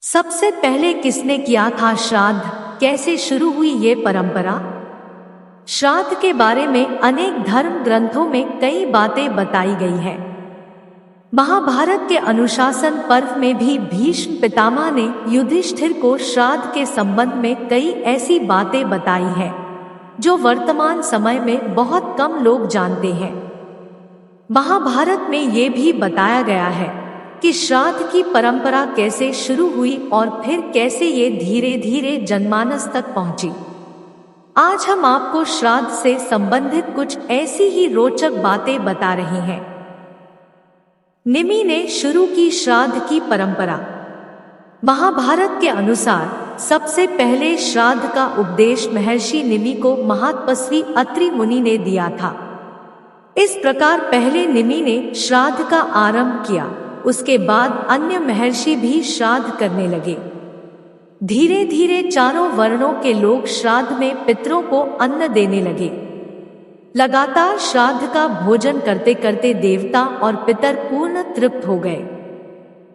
सबसे पहले किसने किया था श्राद्ध? कैसे शुरू हुई ये परंपरा? श्राद्ध के बारे में अनेक धर्म ग्रंथों में कई बातें बताई गई है। महाभारत के अनुशासन पर्व में भी भीष्म पितामह ने युधिष्ठिर को श्राद्ध के संबंध में कई ऐसी बातें बताई हैं जो वर्तमान समय में बहुत कम लोग जानते हैं। महाभारत में ये भी बताया गया है कि श्राद्ध की परंपरा कैसे शुरू हुई और फिर कैसे ये धीरे धीरे जनमानस तक पहुंची। आज हम आपको श्राद्ध से संबंधित कुछ ऐसी ही रोचक बातें बता रहे हैं। निमि ने शुरू की श्राद्ध की परंपरा। महाभारत के अनुसार सबसे पहले श्राद्ध का उपदेश महर्षि निमि को महातपस्वी अत्रि मुनि ने दिया था। इस प्रकार पहले निमि ने श्राद्ध का आरंभ किया, उसके बाद अन्य महर्षि भी श्राद्ध करने लगे। धीरे धीरे चारों वर्णों के लोग श्राद्ध में पितरों को अन्न देने लगे। लगातार श्राद्ध का भोजन करते करते देवता और पितर पूर्ण तृप्त हो गए।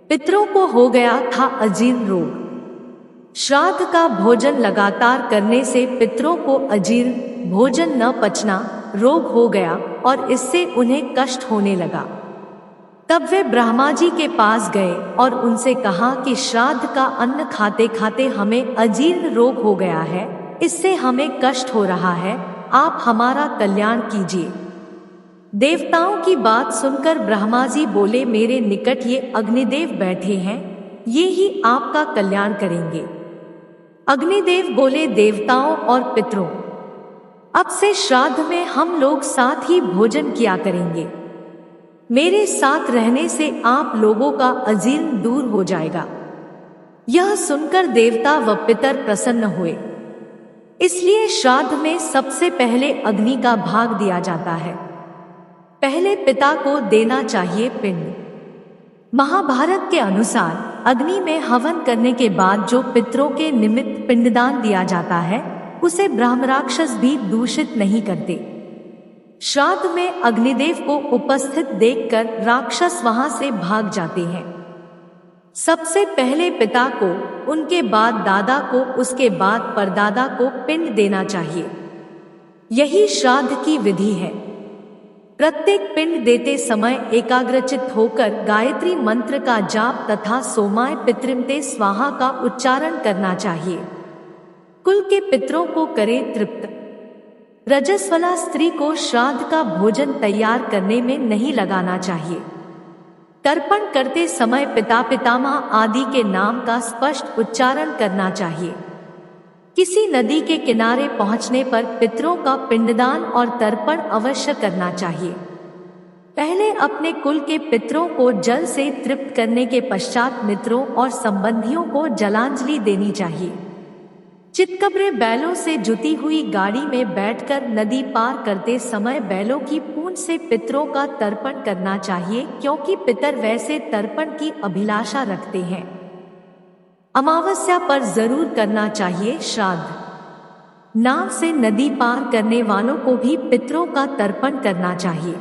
पितरों को हो गया था अजीर्ण रोग। श्राद्ध का भोजन लगातार करने से पितरों को अजीर्ण, भोजन न पचना रोग हो गया और इससे उन्हें कष्ट होने लगा। तब वे ब्रह्मा जी के पास गए और उनसे कहा कि श्राद्ध का अन्न खाते खाते हमें अजीर्ण रोग हो गया है, इससे हमें कष्ट हो रहा है, आप हमारा कल्याण कीजिए। देवताओं की बात सुनकर ब्रह्मा जी बोले, मेरे निकट ये अग्निदेव बैठे हैं, ये ही आपका कल्याण करेंगे। अग्निदेव बोले, देवताओं और पितरों, अब से श्राद्ध में हम लोग साथ ही भोजन किया करेंगे। मेरे साथ रहने से आप लोगों का अजीर्ण दूर हो जाएगा। यह सुनकर देवता व पितर प्रसन्न हुए। इसलिए श्राद्ध में सबसे पहले अग्नि का भाग दिया जाता है। पहले पिता को देना चाहिए पिंड। महाभारत के अनुसार अग्नि में हवन करने के बाद जो पितरों के निमित्त पिंडदान दिया जाता है उसे ब्रह्मराक्षस भी दूषित नहीं करते। श्राद्ध में अग्निदेव को उपस्थित देखकर राक्षस वहां से भाग जाते हैं। सबसे पहले पिता को, उनके बाद दादा को, उसके बाद परदादा को पिंड देना चाहिए। यही श्राद्ध की विधि है। प्रत्येक पिंड देते समय एकाग्रचित होकर गायत्री मंत्र का जाप तथा सोमाय पितृमते स्वाहा का उच्चारण करना चाहिए। कुल के पितरों को करे तृप्त। रजस्वला स्त्री को श्राद्ध का भोजन तैयार करने में नहीं लगाना चाहिए। तर्पण करते समय पिता पितामह आदि के नाम का स्पष्ट उच्चारण करना चाहिए। किसी नदी के किनारे पहुंचने पर पितरों का पिंडदान और तर्पण अवश्य करना चाहिए। पहले अपने कुल के पितरों को जल से तृप्त करने के पश्चात मित्रों और संबंधियों को जलांजलि देनी चाहिए। चितकबरे बैलों से जुती हुई गाड़ी में बैठकर नदी पार करते समय बैलों की पूंछ से पितरों का तर्पण करना चाहिए, क्योंकि पितर वैसे तर्पण की अभिलाषा रखते हैं। अमावस्या पर जरूर करना चाहिए श्राद्ध। नाव से नदी पार करने वालों को भी पितरों का तर्पण करना चाहिए।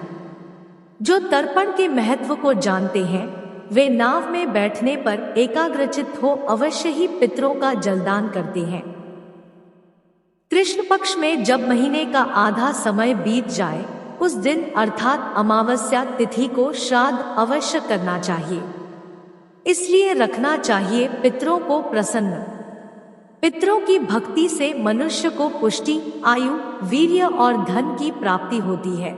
जो तर्पण के महत्व को जानते हैं वे नाव में बैठने पर एकाग्रचित हो अवश्य ही पितरों का जलदान करते हैं। कृष्ण पक्ष में जब महीने का आधा समय बीत जाए उस दिन अर्थात अमावस्या तिथि को श्राद्ध अवश्य करना चाहिए। इसलिए रखना चाहिए पितरों को प्रसन्न। पितरों की भक्ति से मनुष्य को पुष्टि, आयु, वीर्य और धन की प्राप्ति होती है।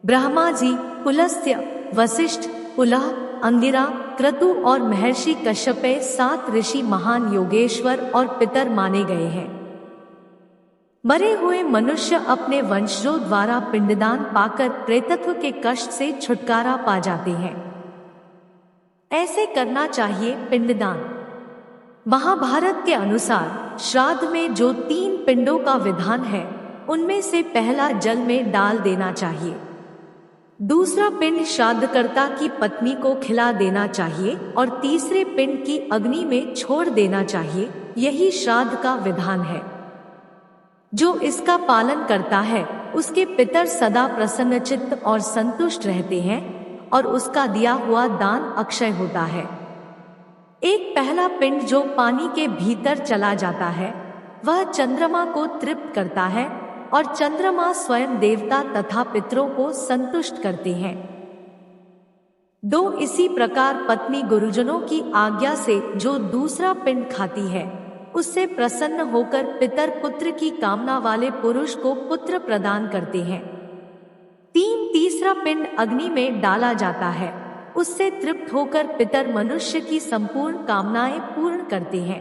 ब्रह्मा जी, पुलस्त्य, वशिष्ठ, पुलह, अंगिरा, क्रतु और महर्षि कश्यप 7 ऋषि महान योगेश्वर और पितर माने गए हैं। मरे हुए मनुष्य अपने वंशजों द्वारा पिंडदान पाकर प्रेतत्व के कष्ट से छुटकारा पा जाते हैं। ऐसे करना चाहिए पिंडदान। महाभारत के अनुसार श्राद्ध में जो 3 पिंडों का विधान है उनमें से पहला जल में डाल देना चाहिए। दूसरा पिंड श्राद्धकर्ता की पत्नी को खिला देना चाहिए और तीसरे पिंड की अग्नि में छोड़ देना चाहिए। यही श्राद्ध का विधान है। जो इसका पालन करता है उसके पितर सदा प्रसन्नचित्त और संतुष्ट रहते हैं और उसका दिया हुआ दान अक्षय होता है। एक पहला पिंड जो पानी के भीतर चला जाता है वह चंद्रमा को तृप्त करता है और चंद्रमा स्वयं देवता तथा पितरों को संतुष्ट करते हैं। 2 इसी प्रकार पत्नी गुरुजनों की आज्ञा से जो दूसरा पिंड खाती है उससे प्रसन्न होकर पितर पुत्र की कामना वाले पुरुष को पुत्र प्रदान करते हैं। 3 तीसरा पिंड अग्नि में डाला जाता है, उससे तृप्त होकर पितर मनुष्य की संपूर्ण कामनाएं पूर्ण करते हैं।